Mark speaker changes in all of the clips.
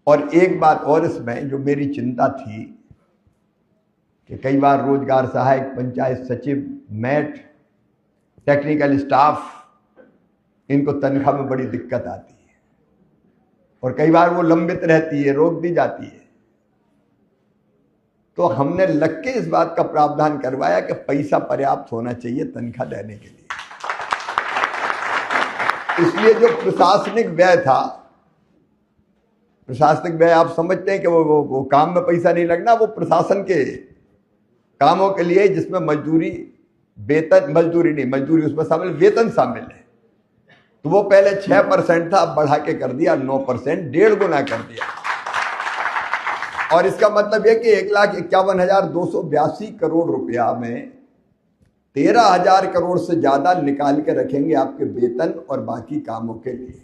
Speaker 1: और एक बात और इसमें जो मेरी चिंता थी कि कई बार रोजगार सहायक, पंचायत सचिव, मैट, टेक्निकल स्टाफ, इनको तनख्वाह में बड़ी दिक्कत आती है और कई बार वो लंबित रहती है, रोक दी जाती है। तो हमने लग के इस बात का प्रावधान करवाया कि पैसा पर्याप्त होना चाहिए तनख्वाह देने के लिए। इसलिए जो प्रशासनिक व्यय था, प्रशासनिक व्यय आप समझते हैं कि वो काम में पैसा नहीं लगना, वो प्रशासन के कामों के लिए जिसमें मजदूरी, वेतन, मजदूरी नहीं, मजदूरी उसमें शामिल, वेतन शामिल है। तो वो पहले 6% था, अब बढ़ा के कर दिया 9%, 1.5 गुना कर दिया। और इसका मतलब यह कि 1,51,282 करोड़ रुपया में 13,000 करोड़ से ज्यादा निकाल के रखेंगे आपके वेतन और बाकी कामों के लिए।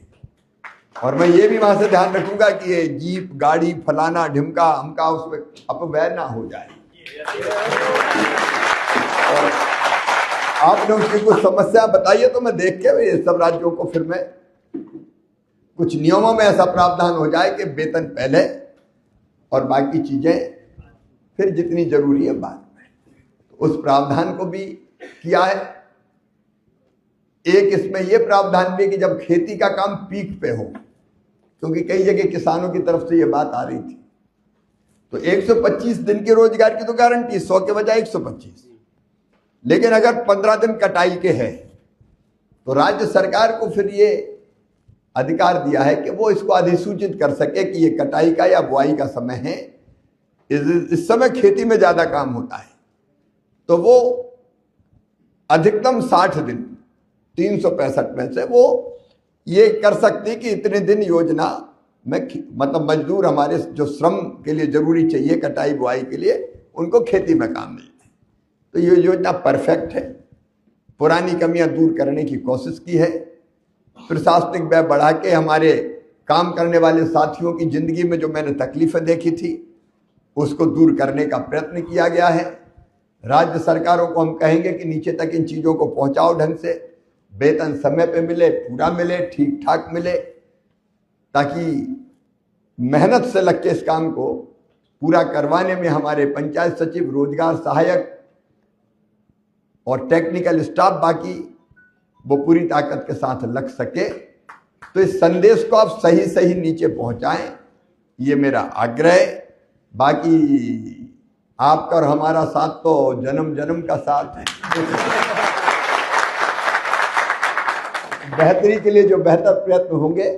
Speaker 1: और मैं ये भी वहां से ध्यान रखूंगा कि ये जीप, गाड़ी, फलाना ढिमका हमका उसमें अपव्यय ना हो जाए। और आपने उसकी कुछ समस्या बताई है तो मैं देख के ये सब राज्यों को फिर मैं कुछ नियमों में ऐसा प्रावधान हो जाए कि वेतन पहले और बाकी चीजें फिर जितनी जरूरी है बाद में। तो उस प्रावधान को भी किया है। एक इसमें यह प्रावधान भी कि जब खेती का काम पीक पे हो, क्योंकि कई जगह किसानों की तरफ से यह बात आ रही थी, तो 125 दिन के रोजगार की तो गारंटी, 100 के बजाय 125। लेकिन अगर 15 दिन कटाई के हैं तो राज्य सरकार को फिर ये अधिकार दिया है कि वो इसको अधिसूचित कर सके कि ये कटाई का या बुआई का समय है, इस समय खेती में ज्यादा काम होता है। तो वो अधिकतम 60 दिन, 365 में से वो ये कर सकती कि इतने दिन योजना में मतलब मजदूर हमारे जो श्रम के लिए जरूरी चाहिए कटाई बुआई के लिए, उनको खेती में काम मिलता है। तो ये योजना परफेक्ट है, पुरानी कमियां दूर करने की कोशिश की है। प्रशासनिक व्यय बढ़ा के हमारे काम करने वाले साथियों की जिंदगी में जो मैंने तकलीफें देखी थी उसको दूर करने का प्रयत्न किया गया है। राज्य सरकारों को हम कहेंगे कि नीचे तक इन चीजों को पहुंचाओ ढंग से, वेतन समय पे मिले, पूरा मिले, ठीक ठाक मिले, ताकि मेहनत से लग के इस काम को पूरा करवाने में हमारे पंचायत सचिव, रोजगार सहायक और टेक्निकल स्टाफ बाकी वो पूरी ताकत के साथ लग सके। तो इस संदेश को आप सही सही नीचे पहुंचाएं, ये मेरा आग्रह है। बाकी आपका और हमारा साथ तो जन्म जन्म का साथ है। बेहतरी के लिए जो बेहतर प्रयत्न होंगे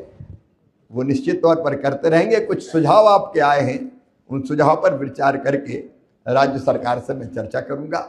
Speaker 1: वो निश्चित तौर पर करते रहेंगे। कुछ सुझाव आपके आए हैं, उन सुझाव पर विचार करके राज्य सरकार से मैं चर्चा करूंगा।